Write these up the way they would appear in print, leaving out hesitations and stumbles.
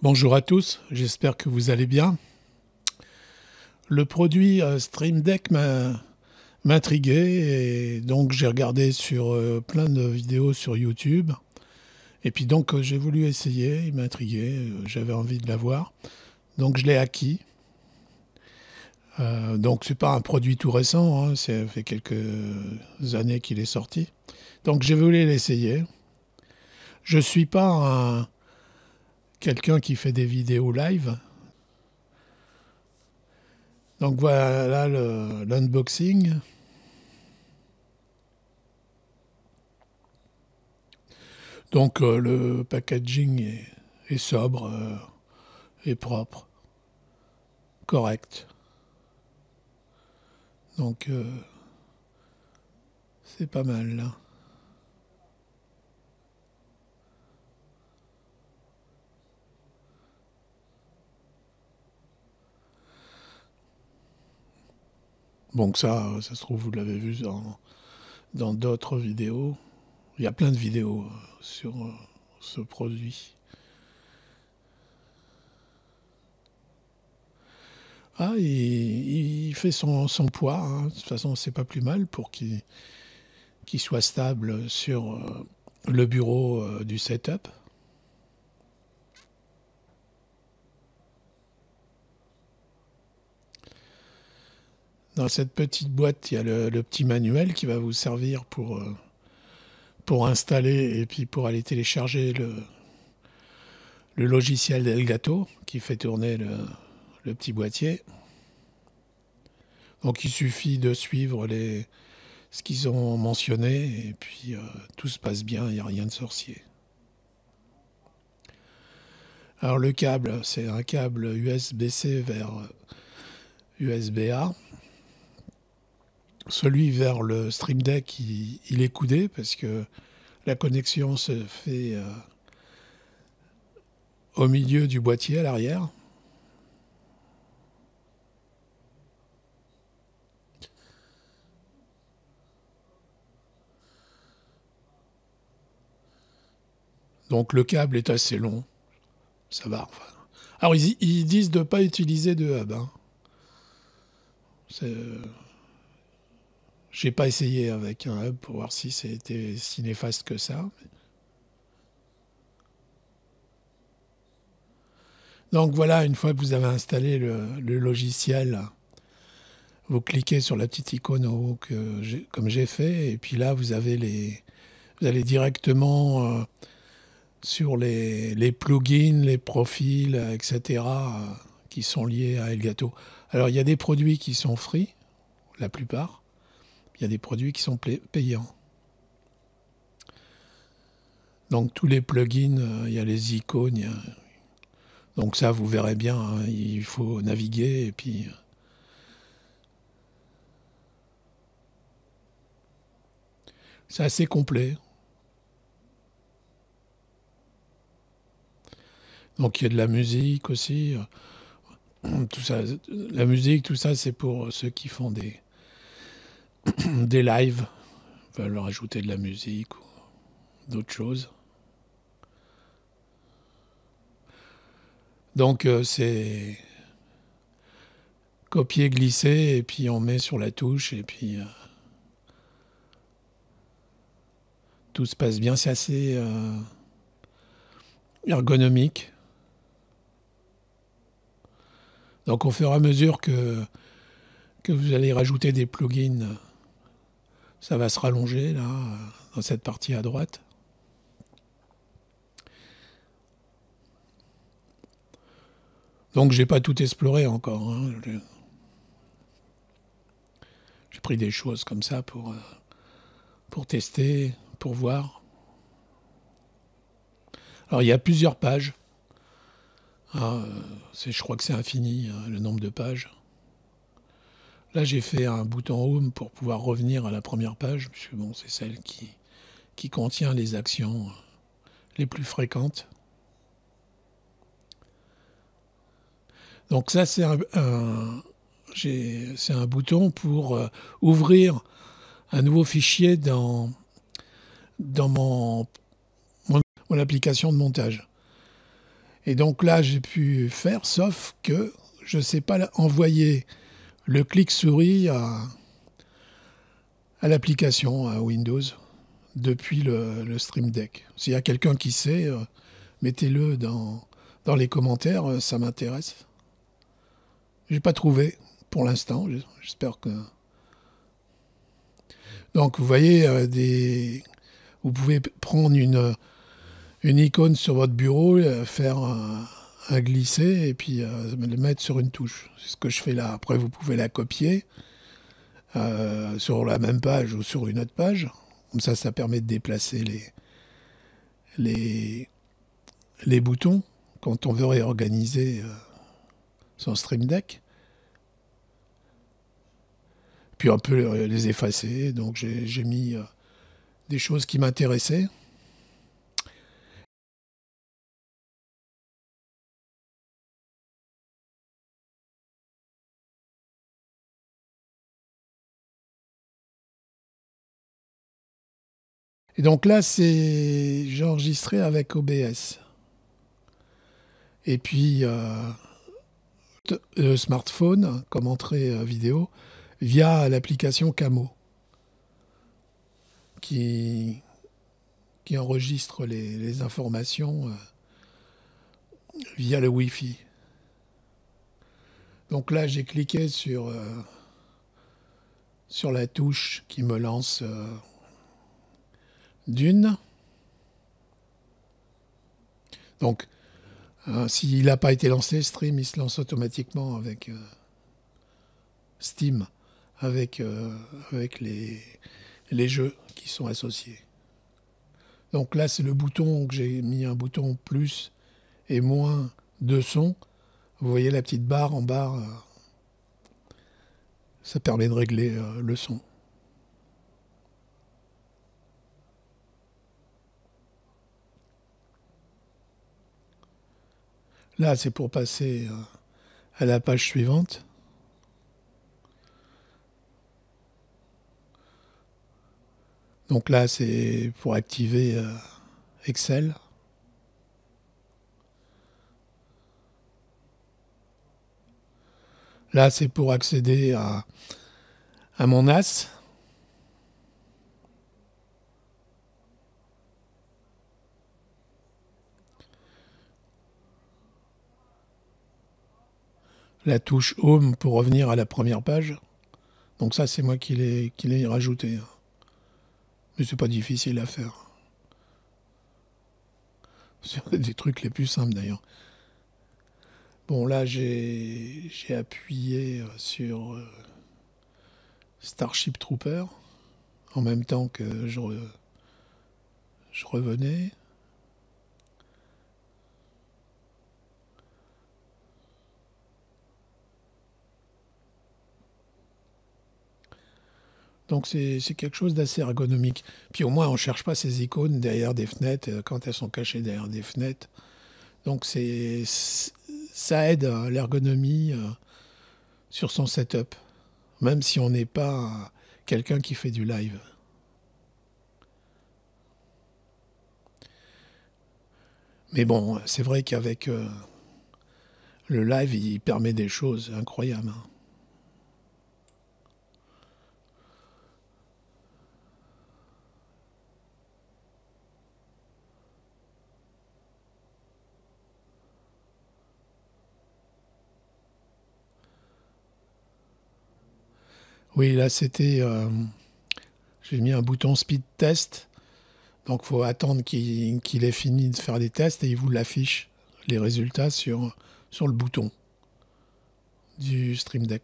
Bonjour à tous, j'espère que vous allez bien. Le produit Stream Deck m'intriguait et donc j'ai regardé sur plein de vidéos sur YouTube. Et puis donc j'ai voulu essayer, il m'intriguait, j'avais envie de l'avoir. Donc je l'ai acquis. Donc c'est pas un produit tout récent, hein, ça fait quelques années qu'il est sorti. Donc j'ai voulu l'essayer. Je suis pas quelqu'un qui fait des vidéos live. Donc voilà l'unboxing. Donc le packaging est sobre et propre, correct. Donc c'est pas mal là. Donc ça se trouve, vous l'avez vu dans d'autres vidéos. Il y a plein de vidéos sur ce produit. Ah, il fait son poids, hein. De toute façon, c'est pas plus mal pour qu'il soit stable sur le bureau du setup. Dans cette petite boîte, il y a le petit manuel qui va vous servir pour installer et puis pour aller télécharger le logiciel d'Elgato qui fait tourner le petit boîtier. Donc il suffit de suivre ce qu'ils ont mentionné et puis tout se passe bien, il n'y a rien de sorcier. Alors le câble, c'est un câble USB-C vers USB-A. Celui vers le Stream Deck, il est coudé parce que la connexion se fait au milieu du boîtier à l'arrière. Donc le câble est assez long, ça va. Enfin. Alors ils disent de ne pas utiliser de hub. Hein. J'ai pas essayé avec un hub pour voir si c'était si néfaste que ça. Donc voilà, une fois que vous avez installé le logiciel, vous cliquez sur la petite icône en haut comme j'ai fait, et puis là vous allez directement sur les plugins, les profils, etc. Qui sont liés à Elgato. Alors il y a des produits qui sont free, la plupart. Il y a des produits qui sont payants. Donc tous les plugins, il y a les icônes. Donc ça, vous verrez bien, hein, il faut naviguer et puis... c'est assez complet. Donc il y a de la musique aussi. Tout ça, la musique, tout ça, c'est pour ceux qui font des lives, veulent leur ajouter de la musique ou d'autres choses. Donc c'est copier-glisser et puis on met sur la touche et puis tout se passe bien. C'est assez ergonomique. Donc au fur et à mesure que vous allez rajouter des plugins, ça va se rallonger là, dans cette partie à droite. Donc j'ai pas tout exploré encore. Hein. J'ai pris des choses comme ça pour tester, pour voir. Alors il y a plusieurs pages. Ah, je crois que c'est infini, hein, le nombre de pages. Là j'ai fait un bouton Home pour pouvoir revenir à la première page, puisque bon, c'est celle qui contient les actions les plus fréquentes. Donc ça c'est c'est un bouton pour ouvrir un nouveau fichier dans mon application de montage. Et donc là, j'ai pu faire, sauf que je ne sais pas envoyer le clic-souris à l'application, à Windows, depuis le Stream Deck. S'il y a quelqu'un qui sait, mettez-le dans les commentaires, ça m'intéresse. J'ai pas trouvé pour l'instant, j'espère que... Donc vous voyez, vous pouvez prendre une icône sur votre bureau, faire un glisser et puis le mettre sur une touche. C'est ce que je fais là. Après, vous pouvez la copier sur la même page ou sur une autre page. Comme ça permet de déplacer les boutons quand on veut réorganiser son Stream Deck. Puis un peu les effacer. Donc j'ai mis des choses qui m'intéressaient. Et donc là, j'ai enregistré avec OBS. Et puis, le smartphone comme entrée vidéo via l'application Camo qui enregistre les informations via le Wi-Fi. Donc là, j'ai cliqué sur la touche qui me lance Dune. Donc, s'il n'a pas été lancé, Stream, il se lance automatiquement avec Steam, avec les jeux qui sont associés. Donc là, c'est le bouton que j'ai mis, un bouton plus et moins de son. Vous voyez la petite barre en bas, ça permet de régler le son. Là, c'est pour passer à la page suivante. Donc là, c'est pour activer Excel. Là, c'est pour accéder à mon NAS. La touche Home pour revenir à la première page. Donc ça, c'est moi qui l'ai rajouté. Mais c'est pas difficile à faire. C'est un des trucs les plus simples d'ailleurs. Bon, là, j'ai appuyé sur Starship Trooper en même temps que je revenais. Donc c'est quelque chose d'assez ergonomique. Puis au moins, on ne cherche pas ces icônes derrière des fenêtres quand elles sont cachées derrière des fenêtres. Donc ça aide à l'ergonomie sur son setup, même si on n'est pas quelqu'un qui fait du live. Mais bon, c'est vrai qu'avec le live, il permet des choses incroyables. Oui, là, c'était... j'ai mis un bouton speed test. Donc, il faut attendre qu'il ait fini de faire des tests et il vous l'affiche, les résultats sur le bouton du Stream Deck.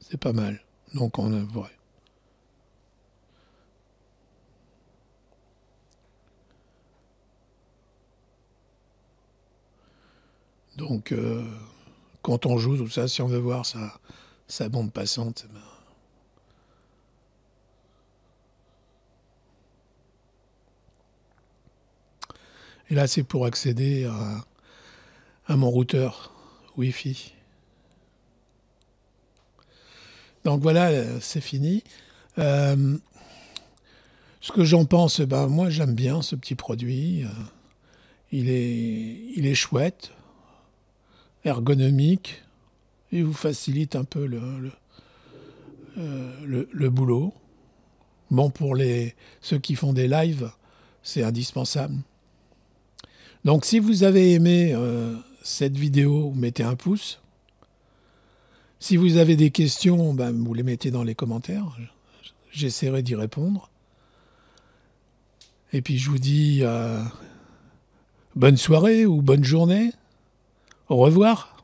C'est pas mal. Donc, on a... Ouais. Donc, quand on joue, tout ça, si on veut voir sa bande passante, ben... Et là, c'est pour accéder à mon routeur Wi-Fi. Donc voilà, c'est fini. Ce que j'en pense, ben, moi j'aime bien ce petit produit. Il est chouette, ergonomique, et vous facilite un peu le boulot. Bon, pour ceux qui font des lives, c'est indispensable. Donc si vous avez aimé cette vidéo, mettez un pouce. Si vous avez des questions, ben, vous les mettez dans les commentaires. J'essaierai d'y répondre. Et puis je vous dis bonne soirée ou bonne journée. Au revoir.